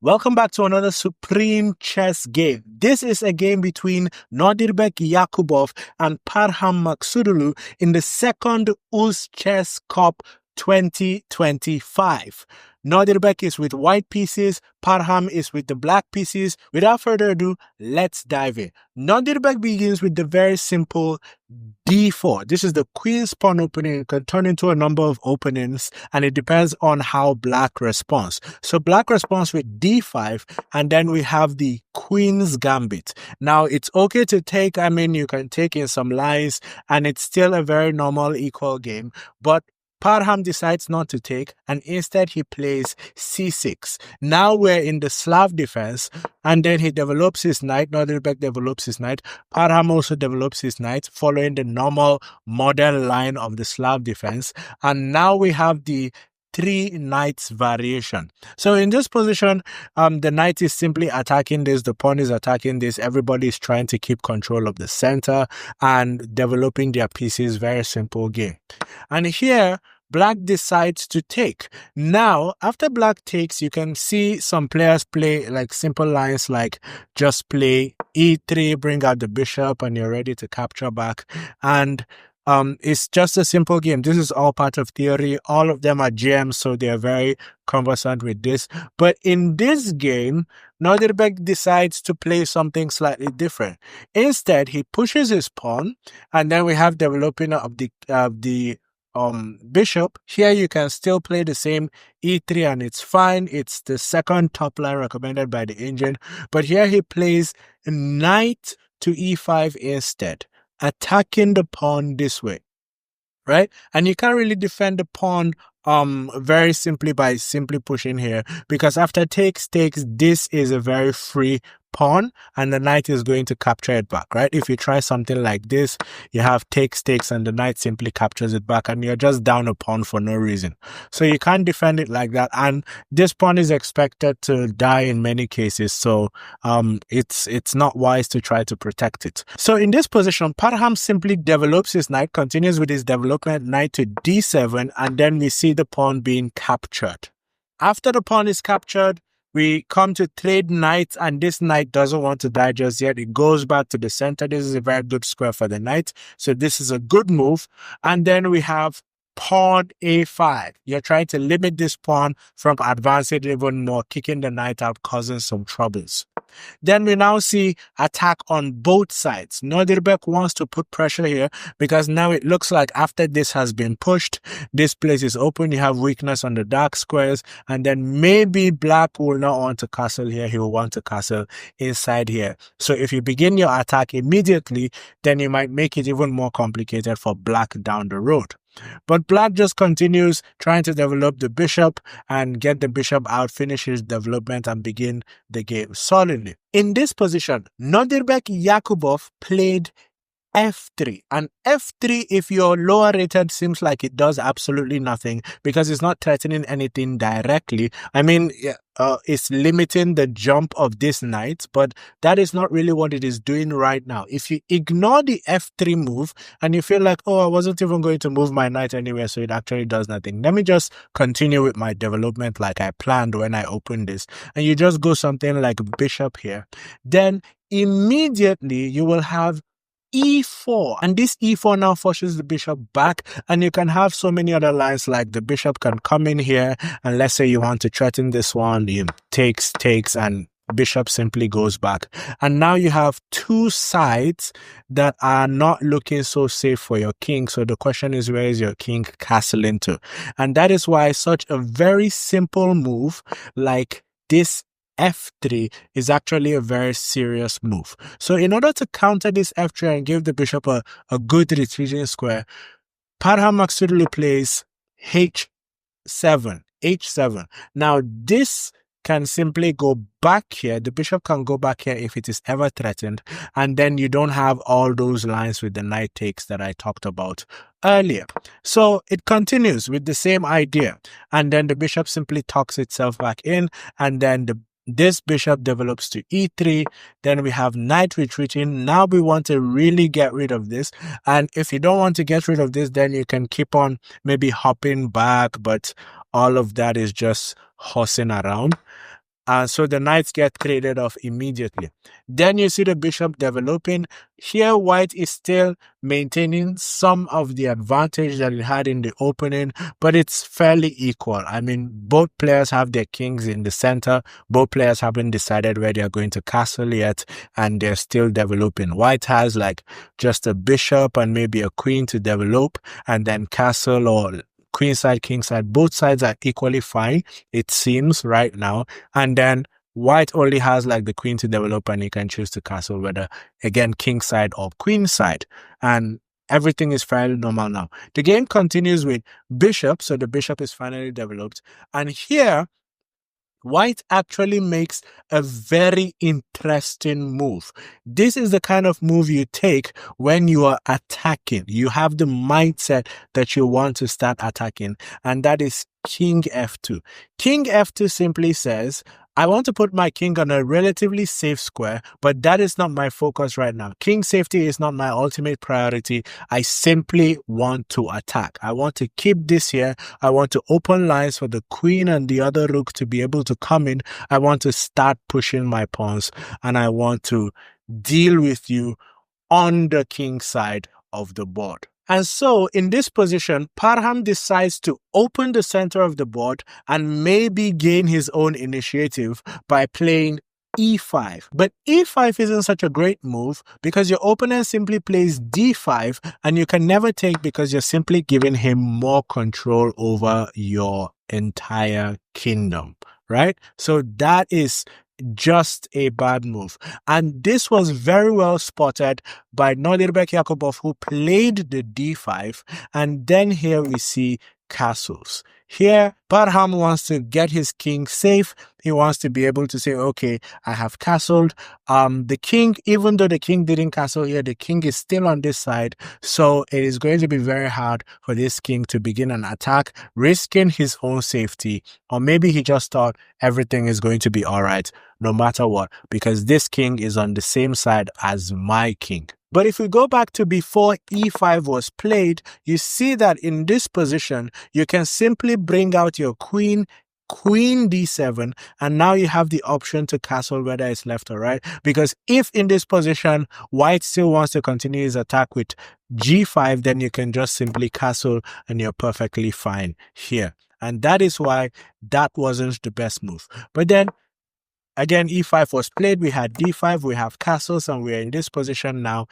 Welcome back to another Supreme Chess game. This is a game between Nodirbek Yakubboev and Parham Maghsoodloo in the second UzChess Cup 2025. Nodirbek is with white pieces, Parham is with the black pieces. Without further ado, let's dive in. Nodirbek begins with the very simple d4. This is the queen's pawn opening. It can turn into a number of openings, and it depends on how black responds. So black responds with d5, and then we have the queen's gambit. Now, it's okay to take, you can take in some lines, and it's still a very normal equal game, but Parham decides not to take, and instead he plays c6. Now we're in the Slav defense, and then he develops his knight. Nodirbek develops his knight. Parham also develops his knight, following the normal modern line of the Slav defense. And now we have the three knights variation. So in this position, the knight is simply attacking this, the pawn is attacking this, everybody is trying to keep control of the center and developing their pieces. Very simple game. And here, black decides to take. Now, after black takes, you can see some players play like simple lines like just play e3, bring out the bishop, and you're ready to capture back. And it's just a simple game. This is all part of theory. All of them are GMs, so they are very conversant with this. But in this game, Nodirbek decides to play something slightly different. Instead, he pushes his pawn, and then we have developing of the bishop. Here you can still play the same e3 and it's fine. It's the second top line recommended by the engine. But here he plays knight to e5 instead, attacking the pawn this way, right? And you can't really defend the pawn very simply by simply pushing here, because after takes, this is a very free pawn and the knight is going to capture it back, right? If you try something like this, you have takes, and the knight simply captures it back and you're just down a pawn for no reason. So you can't defend it like that, and this pawn is expected to die in many cases, so it's not wise to try to protect it. So in this position, Parham simply develops his knight, continues with his development, knight to d7, and then we see the pawn being captured. After the pawn is captured, we come to trade knights, and this knight doesn't want to die just yet. It goes back to the center. This is a very good square for the knight, so this is a good move. And then we have pawn a5. You're trying to limit this pawn from advancing even more, kicking the knight out, causing some troubles. Then we now see attack on both sides. Nodirbek wants to put pressure here because now it looks like after this has been pushed, this place is open. You have weakness on the dark squares, and then maybe black will not want to castle here. He will want to castle inside here. So if you begin your attack immediately, then you might make it even more complicated for black down the road. But black just continues trying to develop the bishop and get the bishop out, finish his development, and begin the game solidly. In this position, Nodirbek Yakubboev played f3, and f3, if you're lower rated, seems like it does absolutely nothing because it's not threatening anything directly. It's limiting the jump of this knight, but that is not really what it is doing right now. If you ignore the f3 move and you feel like, oh, I wasn't even going to move my knight anywhere, so it actually does nothing, let me just continue with my development like I planned when I opened this, and you just go something like bishop here, then immediately you will have e4, and this e4 now forces the bishop back, and you can have so many other lines like the bishop can come in here, and let's say you want to threaten this one, you takes, and bishop simply goes back, and now you have two sides that are not looking so safe for your king. So the question is, where is your king castling to? And that is why such a very simple move like this f3 is actually a very serious move. So in order to counter this f3 and give the bishop a good retreating square, Parham Maghsoodloo plays h7. Now this can simply go back here. The bishop can go back here if it is ever threatened, and then you don't have all those lines with the knight takes that I talked about earlier. So it continues with the same idea, and then the bishop simply tucks itself back in, and then this bishop develops to e3. Then we have knight retreating. Now we want to really get rid of this, and if you don't want to get rid of this, then you can keep on maybe hopping back, but all of that is just horsing around. So the knights get traded off immediately. Then you see the bishop developing. Here, white is still maintaining some of the advantage that it had in the opening, but it's fairly equal. I mean, both players have their kings in the center. Both players haven't decided where they're going to castle yet, and they're still developing. White has like just a bishop and maybe a queen to develop, and then castle or queen side, king side. Both sides are equally fine, it seems, right now. And then white only has like the queen to develop, and he can choose to castle whether, again, king side or queen side. And everything is fairly normal now. The game continues with bishop, so the bishop is finally developed. And here, white actually makes a very interesting move. This is the kind of move you take when you are attacking. You have the mindset that you want to start attacking, and that is king f2. King f2 simply says, I want to put my king on a relatively safe square, but that is not my focus right now. King safety is not my ultimate priority. I simply want to attack. I want to keep this here. I want to open lines for the queen and the other rook to be able to come in. I want to start pushing my pawns, and I want to deal with you on the king side of the board. And so in this position, Parham decides to open the center of the board and maybe gain his own initiative by playing e5. But e5 isn't such a great move because your opponent simply plays d5, and you can never take because you're simply giving him more control over your entire kingdom, right? So that is just a bad move. And this was very well spotted by Nodirbek Yakubboev, who played the d5. And then here we see castles. Here, Parham wants to get his king safe. He wants to be able to say, okay, I have castled. The king, even though the king didn't castle here, the king is still on this side. So it is going to be very hard for this king to begin an attack, risking his own safety. Or maybe he just thought everything is going to be all right, no matter what, because this king is on the same side as my king. But if we go back to before e5 was played, you see that in this position, you can simply bring out your queen, queen d7, and now you have the option to castle whether it's left or right. Because if in this position, white still wants to continue his attack with g5, then you can just simply castle and you're perfectly fine here. And that is why that wasn't the best move. But then, again, e5 was played, we had d5, we have castles, and we're in this position now.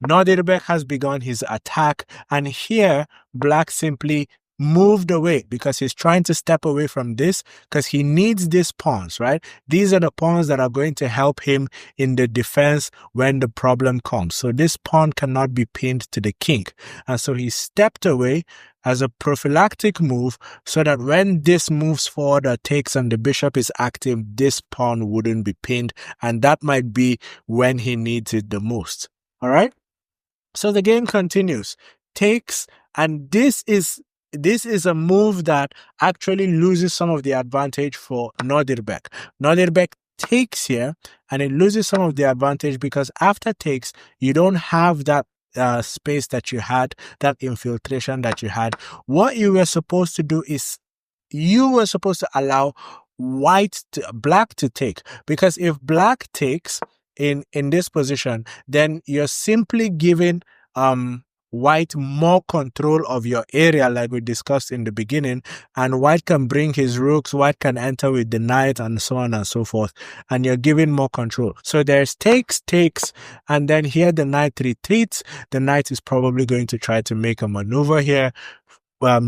Nodirbek has begun his attack, and here black simply moved away because he's trying to step away from this because he needs these pawns, right? These are the pawns that are going to help him in the defense when the problem comes. So this pawn cannot be pinned to the king. And so he stepped away as a prophylactic move so that when this moves forward or takes and the bishop is active, this pawn wouldn't be pinned. And that might be when he needs it the most. All right? So the game continues. Takes, and this is a move that actually loses some of the advantage for Nodirbek. Nodirbek takes here, and it loses some of the advantage because after takes, you don't have that space that you had, that infiltration that you had. What you were supposed to do is you were supposed to allow black to take, because if black takes in this position, then you're simply giving white more control of your area, like we discussed in the beginning, and white can bring his rooks, white can enter with the knight, and so on and so forth, and you're giving more control. So there's takes, and then here the knight retreats. The knight is probably going to try to make a maneuver here,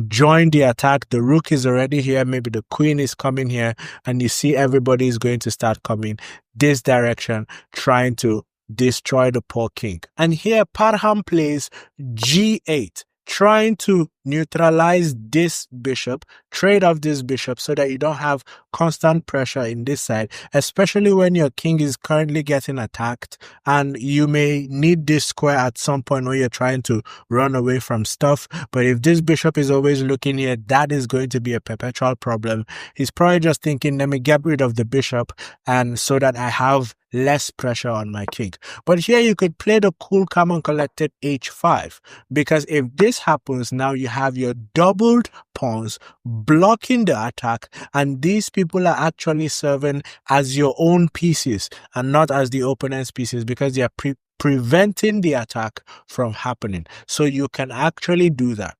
join the attack. The rook is already here, maybe the queen is coming here, and you see everybody is going to start coming this direction, trying to destroy the poor king. And here Parham plays g8, trying to neutralize this bishop, trade off this bishop so that you don't have constant pressure in this side, especially when your king is currently getting attacked and you may need this square at some point when you're trying to run away from stuff. But if this bishop is always looking here, that is going to be a perpetual problem. He's probably just thinking, let me get rid of the bishop and so that I have less pressure on my king. But here you could play the cool, calm and collected h5, because if this happens, now you have your doubled pawns blocking the attack, and these people are actually serving as your own pieces and not as the opponent's pieces, because they are preventing the attack from happening. So you can actually do that.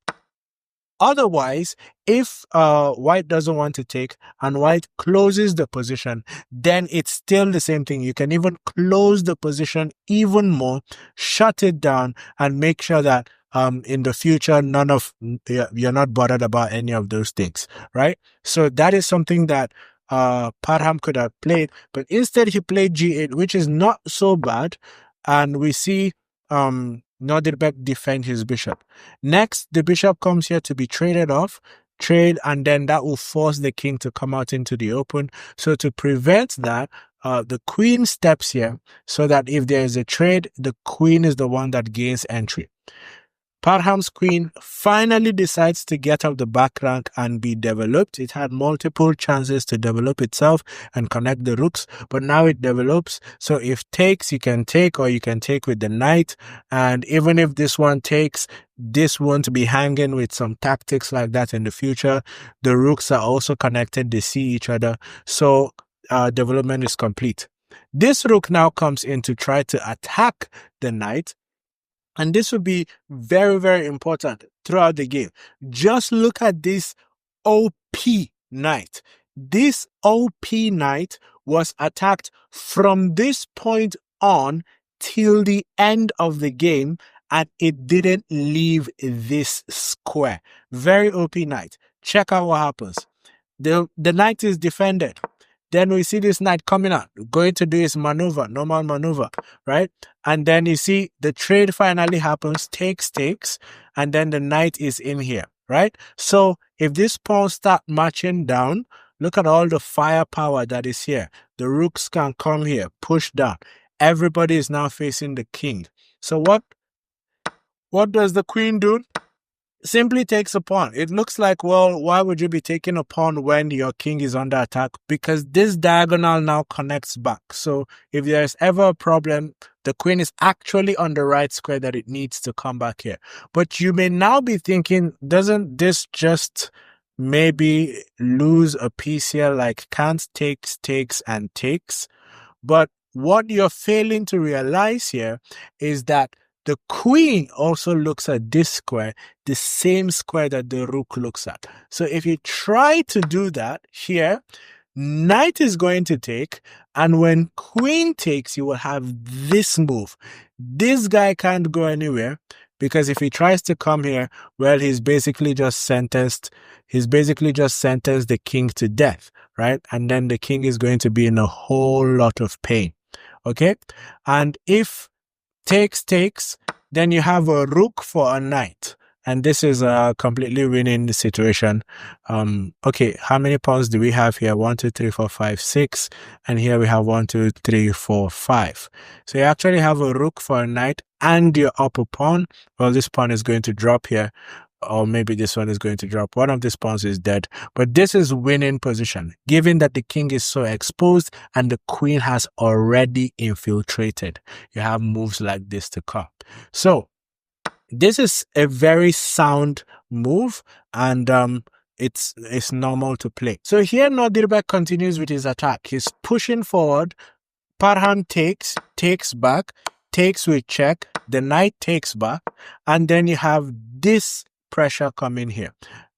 Otherwise, if white doesn't want to take and white closes the position, then it's still the same thing. You can even close the position even more, shut it down, and make sure that in the future, you're not bothered about any of those things, right? So that is something that Parham could have played, but instead he played g8, which is not so bad, and we see Nodirbek defend his bishop. Next, the bishop comes here to be traded off, and then that will force the king to come out into the open. So to prevent that, the queen steps here, so that if there is a trade, the queen is the one that gains entry. Parham's queen finally decides to get up the back rank and be developed. It had multiple chances to develop itself and connect the rooks, but now it develops. So if takes, you can take, or you can take with the knight. And even if this one takes, this won't be hanging with some tactics like that in the future. The rooks are also connected. They see each other. So development is complete. This rook now comes in to try to attack the knight. And this will be very, very important throughout the game. Just look at this OP knight. This OP knight was attacked from this point on till the end of the game, and it didn't leave this square. Very OP knight. Check out what happens. The knight is defended. Then we see this knight coming out, going to do his maneuver, normal maneuver, right? And then you see the trade finally happens, takes, and then the knight is in here, right? So if this pawn start marching down, look at all the firepower that is here. The rooks can come here, push down. Everybody is now facing the king. So what does the queen do? Simply takes a pawn. It looks like, well, why would you be taking a pawn when your king is under attack? Because this diagonal now connects back. So if there's ever a problem, the queen is actually on the right square that it needs to come back here. But you may now be thinking, doesn't this just maybe lose a piece here? Like can't takes, and takes. But what you're failing to realize here is that the queen also looks at this square, the same square that the rook looks at. So if you try to do that here, knight is going to take, and when queen takes, you will have this move. This guy can't go anywhere, because if he tries to come here, well, he's basically just sentenced the king to death, right? And then the king is going to be in a whole lot of pain. Okay? And if takes, then you have a rook for a knight, and this is a completely winning situation. Okay, how many pawns do we have here? 1, 2, 3, 4, 5, 6, and here we have 1, 2, 3, 4, 5. So you actually have a rook for a knight and your upper pawn. Well, this pawn is going to drop here, or maybe this one is going to drop. One of these pawns is dead, but this is winning position, given that the king is so exposed and the queen has already infiltrated. You have moves like this to come. So this is a very sound move, and it's normal to play. So here Nodirbek continues with his attack. He's pushing forward. Parham takes back, takes with check, the knight takes back, and then you have this pressure coming here.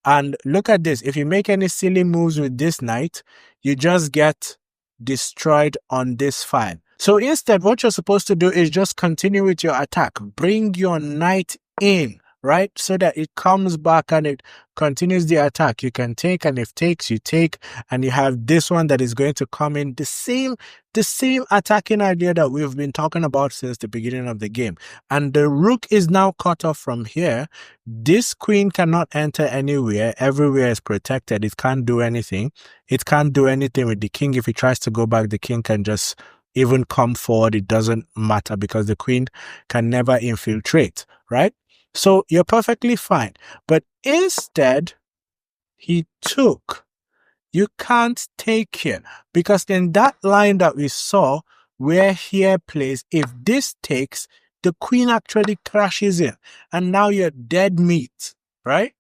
And look at this. If you make any silly moves with this knight, you just get destroyed on this file. So instead, what you're supposed to do is just continue with your attack. Bring your knight in, right? So that it comes back and it continues the attack. You can take, and if takes, you take, and you have this one that is going to come in. The same attacking idea that we've been talking about since the beginning of the game. And the rook is now cut off from here. This queen cannot enter anywhere. Everywhere is protected. It can't do anything. It can't do anything with the king. If he tries to go back, the king can just even come forward. It doesn't matter, because the queen can never infiltrate, right? So you're perfectly fine. But instead, he took. You can't take here, because in that line that we saw where here plays, if this takes, the queen actually crashes in, and now you're dead meat, right?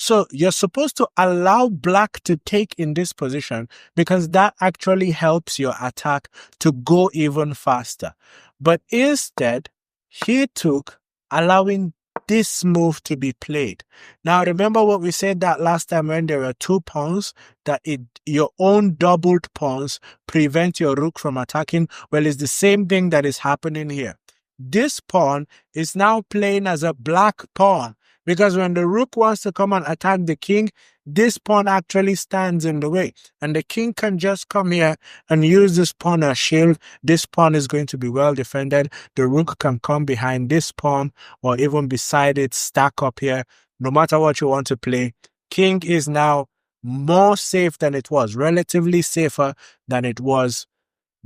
So you're supposed to allow black to take in this position because that actually helps your attack to go even faster. But instead, he took, allowing this move to be played. Now, remember what we said that last time when there were 2 pawns, that your own doubled pawns prevent your rook from attacking? Well, it's the same thing that is happening here. This pawn is now playing as a black pawn, because when the rook wants to come and attack the king, this pawn actually stands in the way. And the king can just come here and use this pawn as shield. This pawn is going to be well defended. The rook can come behind this pawn or even beside it, stack up here. No matter what you want to play, king is now more safe than it was, relatively safer than it was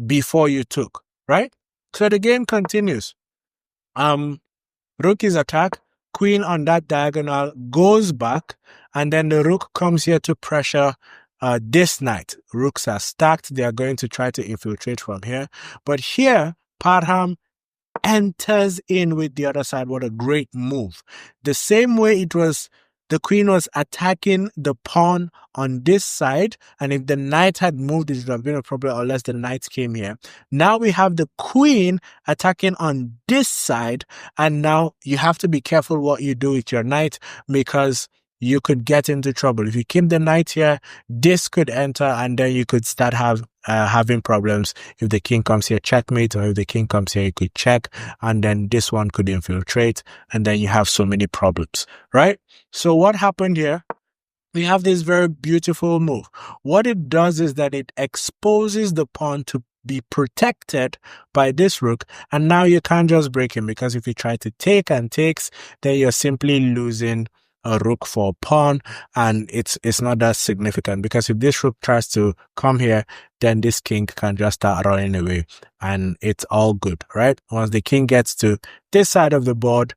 before you took, right? So the game continues. Rook is attacked, queen on that diagonal goes back, and then the rook comes here to pressure this knight. Rooks are stacked. They are going to try to infiltrate from here. But here, Parham enters in with the other side. What a great move. The same way it was, the queen was attacking the pawn on this side, and if the knight had moved, it would have been a problem unless the knight came here. Now we have the queen attacking on this side, and now you have to be careful what you do with your knight, because you could get into trouble. If you keep the knight here, this could enter, and then you could start having problems. If the king comes here, checkmate, or if the king comes here, you could check, and then this one could infiltrate, and then you have so many problems, right? So what happened here? We have this very beautiful move. What it does is that it exposes the pawn to be protected by this rook, and now you can't just break him, because if you try to take and takes, then you're simply losing a rook for a pawn, and it's not that significant, because if this rook tries to come here, then this king can just start running away, and it's all good, right? Once the king gets to this side of the board,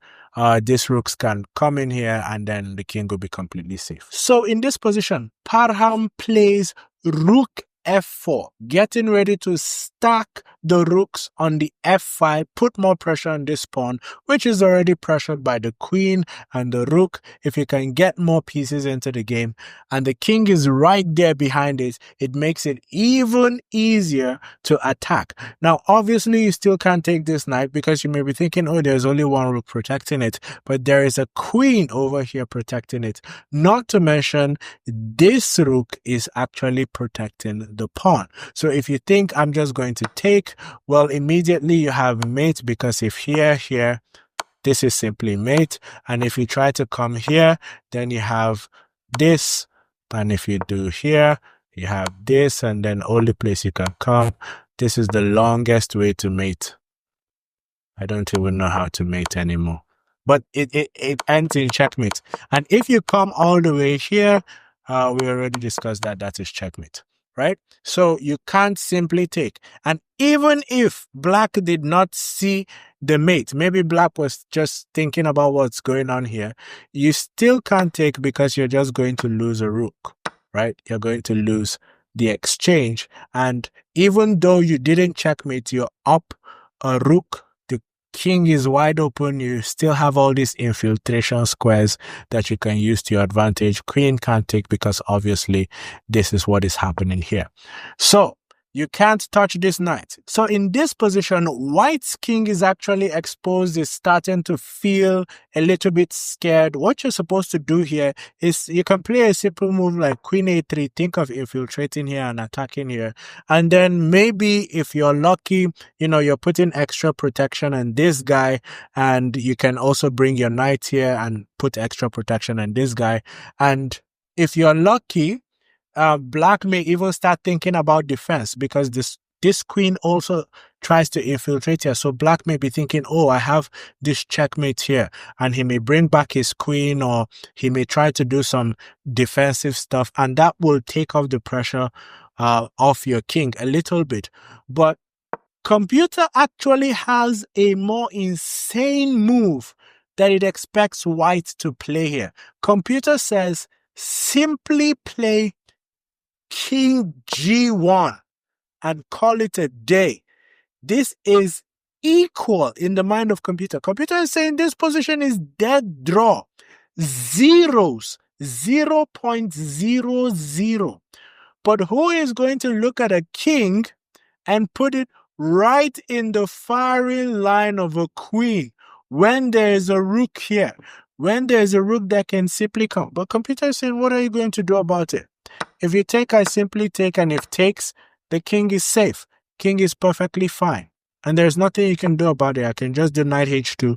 these rooks can come in here, and then the king will be completely safe. So in this position, Parham plays rook f4, getting ready to stack the rooks on the f5, put more pressure on this pawn, which is already pressured by the queen and the rook. If you can get more pieces into the game, and the king is right there behind it, it makes it even easier to attack. Now, obviously, you still can't take this knight, because you may be thinking, oh, there's only one rook protecting it, but there is a queen over here protecting it. Not to mention, this rook is actually protecting the pawn. So if you think I'm just going to take, well, immediately you have mate, because if here, this is simply mate. And if you try to come here, then you have this. And if you do here, you have this, and then only place you can come. This is the longest way to mate. I don't even know how to mate anymore. But it ends in checkmate. And if you come all the way here, we already discussed that is checkmate, right? So you can't simply take. And even if black did not see the mate, maybe black was just thinking about what's going on here, you still can't take, because you're just going to lose a rook, right? You're going to lose the exchange. And even though you didn't checkmate, you're up a rook, the king is wide open, you still have all these infiltration squares that you can use to your advantage. Queen can't take, because obviously this is what is happening here. So you can't touch this knight. So in this position, white's king is actually exposed, is starting to feel a little bit scared. What you're supposed to do here is you can play a simple move like queen a3, think of infiltrating here and attacking here. And then maybe if you're lucky, you're putting extra protection on this guy, and you can also bring your knight here and put extra protection on this guy. And if you're lucky, black may even start thinking about defense, because this queen also tries to infiltrate here. So black may be thinking, oh, I have this checkmate here, and he may bring back his queen, or he may try to do some defensive stuff, and that will take off the pressure off your king a little bit. But computer actually has a more insane move that it expects white to play here. Computer says simply play king g1 and call it a day. This is equal in the mind of computer. Computer is saying this position is dead draw. Zeros. 0.00. But who is going to look at a king and put it right in the firing line of a queen when there is a rook here? When there's a rook that can simply come. But computer is saying, what are you going to do about it? If you take, I simply take, and if takes, the king is safe. King is perfectly fine. And there's nothing you can do about it. I can just do knight h2,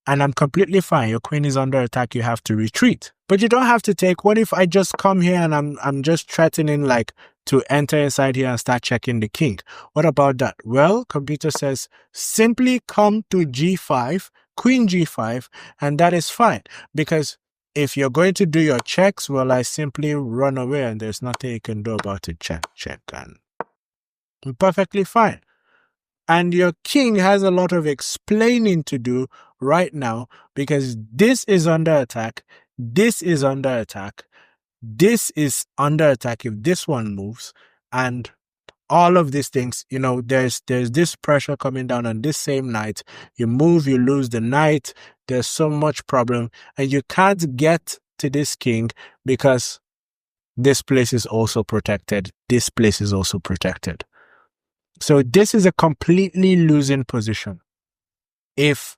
and I'm completely fine. Your queen is under attack. You have to retreat. But you don't have to take. What if I just come here and I'm just threatening like to enter inside here and start checking the king? What about that? Well, computer says simply come to g5, queen g5, and that is fine. Because if you're going to do your checks, well, I simply run away and there's nothing you can do about it. Check, check, and I'm perfectly fine. And your king has a lot of explaining to do right now because this is under attack. This is under attack. This is under attack if this one moves. And all of these things, you know, there's this pressure coming down on this same knight. You move, you lose the knight. There's so much problem. And you can't get to this king because this place is also protected. This place is also protected. So this is a completely losing position if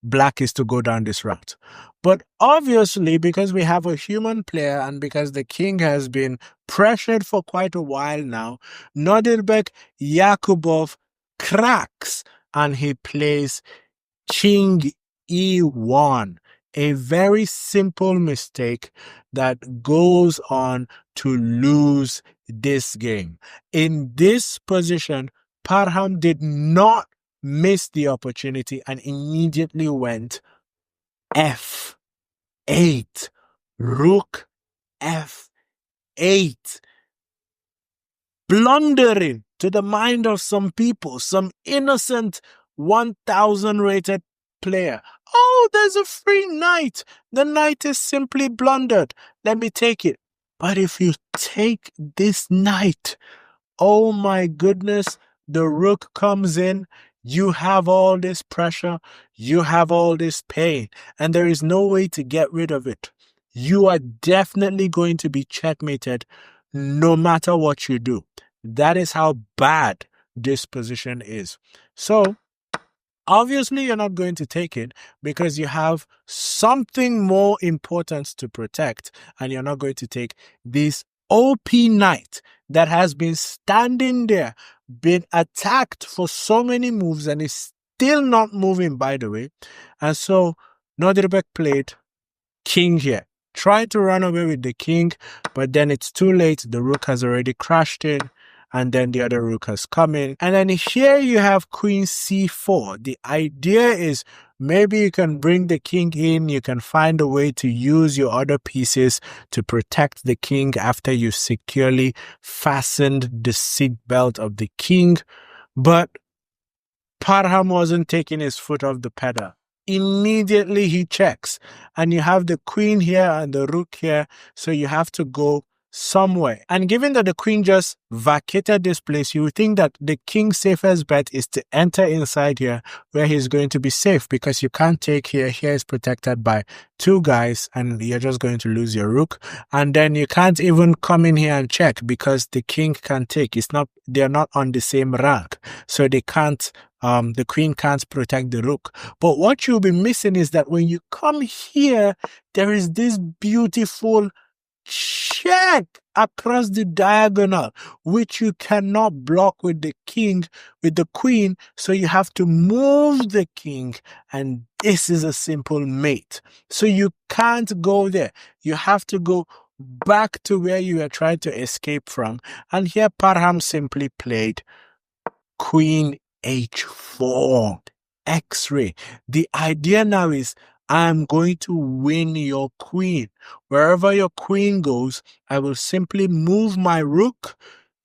black is to go down this route. But obviously, because we have a human player and because the king has been pressured for quite a while now, Nodirbek Yakubboev cracks and he plays King E1. A very simple mistake that goes on to lose this game. In this position, Parham did not miss the opportunity and immediately went F8, Rook F8, blundering to the mind of some people, some innocent 1000 rated player. Oh, there's a free knight. The knight is simply blundered. Let me take it. But if you take this knight, oh my goodness, the rook comes in. You have all this pressure. You have all this pain. And there is no way to get rid of it. You are definitely going to be checkmated no matter what you do. That is how bad this position is. So, obviously, you're not going to take it because you have something more important to protect, and you're not going to take this OP knight that has been standing there, been attacked for so many moves, and is still not moving, by the way. And so, Nodirbek played king here. Tried to run away with the king, but then it's too late. The rook has already crashed in. And then the other rook has come in. And then here you have queen c4. The idea is maybe you can bring the king in. You can find a way to use your other pieces to protect the king after you securely fastened the seat belt of the king. But Parham wasn't taking his foot off the pedal. Immediately he checks. And you have the queen here and the rook here. So you have to go somewhere. And given that the queen just vacated this place, you would think that the king's safest bet is to enter inside here where he's going to be safe because you can't take here. Here is protected by two guys and you're just going to lose your rook. And then you can't even come in here and check because the king can take. They're not on the same rank. So they can't, the queen can't protect the rook. But what you'll be missing is that when you come here, there is this beautiful check across the diagonal, which you cannot block with the king, with the queen. So you have to move the king, and this is a simple mate. So you can't go there. You have to go back to where you were trying to escape from. And here Parham simply played queen h4, X-ray. The idea now is I'm going to win your queen. Wherever your queen goes, I will simply move my rook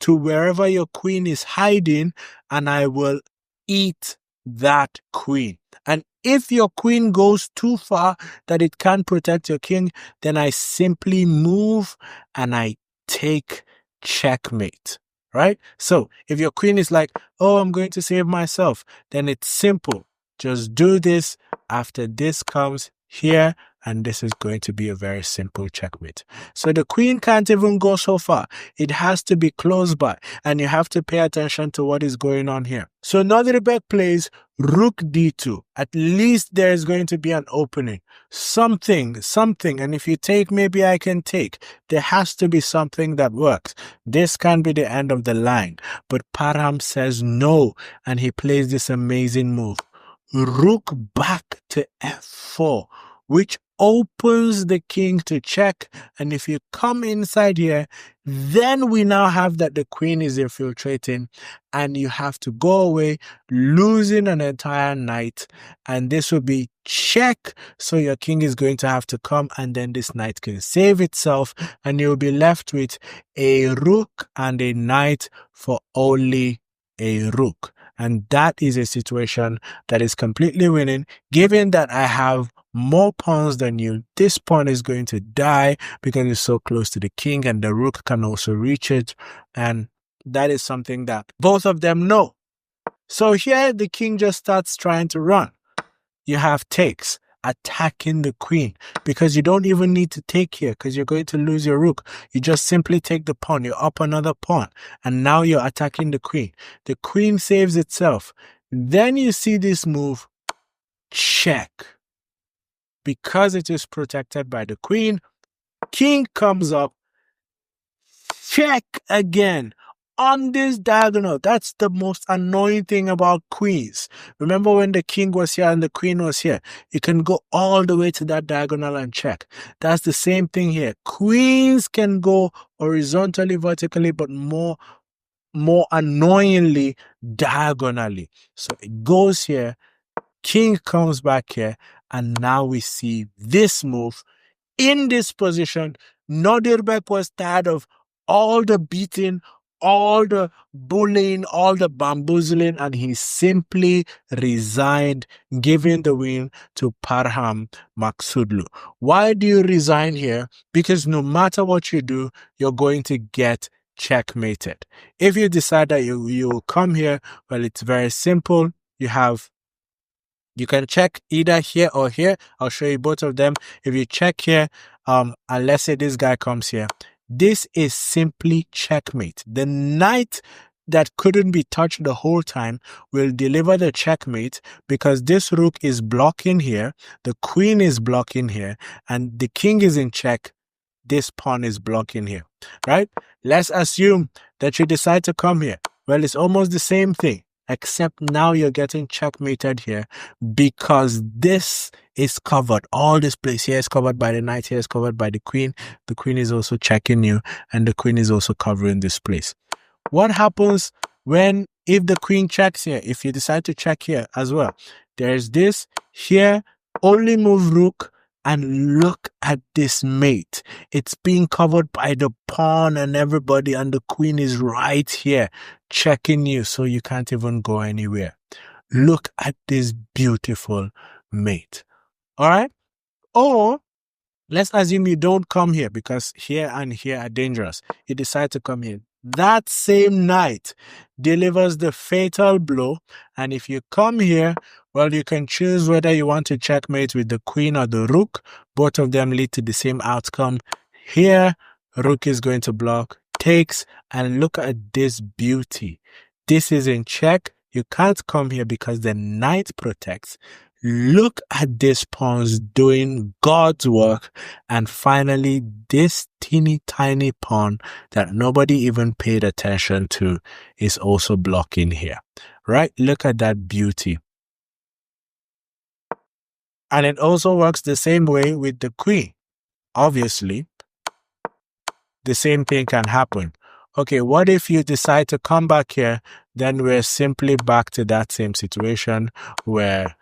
to wherever your queen is hiding, and I will eat that queen. And if your queen goes too far that it can't protect your king, then I simply move and I take checkmate. Right? So if your queen is like, oh, I'm going to save myself, then it's simple. Just do this. After this comes here, and this is going to be a very simple checkmate. So the queen can't even go so far. It has to be close by, and you have to pay attention to what is going on here. So Nodirbek plays rook d2. At least there is going to be an opening. Something. And if you take, maybe I can take. There has to be something that works. This can be the end of the line. But Parham says no, and he plays this amazing move. Rook back to f4, which opens the king to check. And if you come inside here, then we now have that the queen is infiltrating, and you have to go away, losing an entire knight, and this will be check. So your king is going to have to come, and then this knight can save itself, and you'll be left with a rook and a knight for only a rook. And that is a situation that is completely winning. Given that I have more pawns than you, this pawn is going to die because it's so close to the king, and the rook can also reach it. And that is something that both of them know. So here the king just starts trying to run. You have takes, attacking the queen, because you don't even need to take here because you're going to lose your rook. You just simply take the pawn, you're up another pawn, and now you're attacking the queen. The queen saves itself. Then you see this move, check. Because it is protected by the queen, king comes up, check again. On this diagonal, that's the most annoying thing about queens. Remember when the king was here and the queen was here? You can go all the way to that diagonal and check. That's the same thing here. Queens can go horizontally, vertically, but more annoyingly diagonally. So it goes here, king comes back here, and now we see this move. In this position, Nodirbek was tired of all the beating, all the bullying, all the bamboozling, and he simply resigned, giving the win to Parham Maghsoodloo. Why do you resign here? Because no matter what you do, you're going to get checkmated. If you decide that you will come here, well, it's very simple. You can check either here or here. I'll show you both of them. If you check here, and let's say this guy comes here, this is simply checkmate. The knight that couldn't be touched the whole time will deliver the checkmate because this rook is blocking here, the queen is blocking here, and the king is in check. This pawn is blocking here, right? Let's assume that you decide to come here. Well, it's almost the same thing, except now you're getting checkmated here because this is covered. All this place here is covered by the knight, here is covered by the queen. The queen is also checking you, and the queen is also covering this place. What happens if the queen checks here? If you decide to check here as well, there's this here, only move rook, and look at this mate. It's being covered by the pawn and everybody, and the queen is right here checking you, so you can't even go anywhere. Look at this beautiful mate. All right? Or let's assume you don't come here because here and here are dangerous. You decide to come here. That same knight delivers the fatal blow, and if you come here, well, you can choose whether you want to checkmate with the queen or the rook. Both of them lead to the same outcome. Here, rook is going to block, takes, and look at this beauty. This is in check. You can't come here because the knight protects. Look at this pawns doing God's work. And finally, this teeny tiny pawn that nobody even paid attention to is also blocking here, right? Look at that beauty. And it also works the same way with the queen. Obviously, the same thing can happen. Okay, what if you decide to come back here? Then we're simply back to that same situation where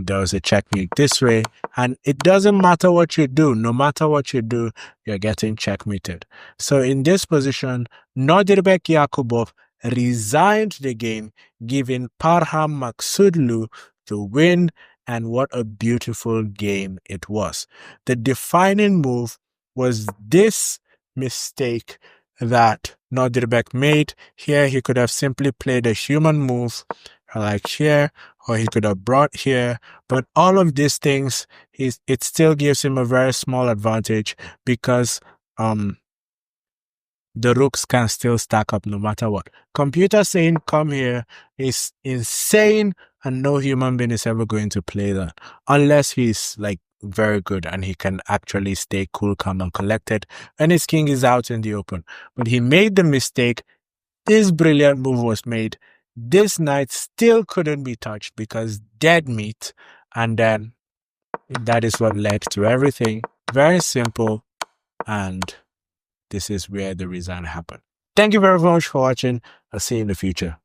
there was a checkmate this way, and it doesn't matter what you do. No matter what you do, you're getting checkmated. So in this position, Nodirbek Yakubboev resigned the game, giving Parham Maghsoodloo the win, and what a beautiful game it was. The defining move was this mistake that Nodirbek made. Here he could have simply played a human move like here, or he could have brought here. But all of these things, it still gives him a very small advantage because the rooks can still stack up no matter what. Computer saying come here is insane, and no human being is ever going to play that unless he's like very good and he can actually stay cool, calm, and collected, and his king is out in the open. But he made the mistake. This brilliant move was made. This knight still couldn't be touched because dead meat, and then that is what led to everything. Very simple, and this is where the reason happened. Thank you very much for watching. I'll see you in the future.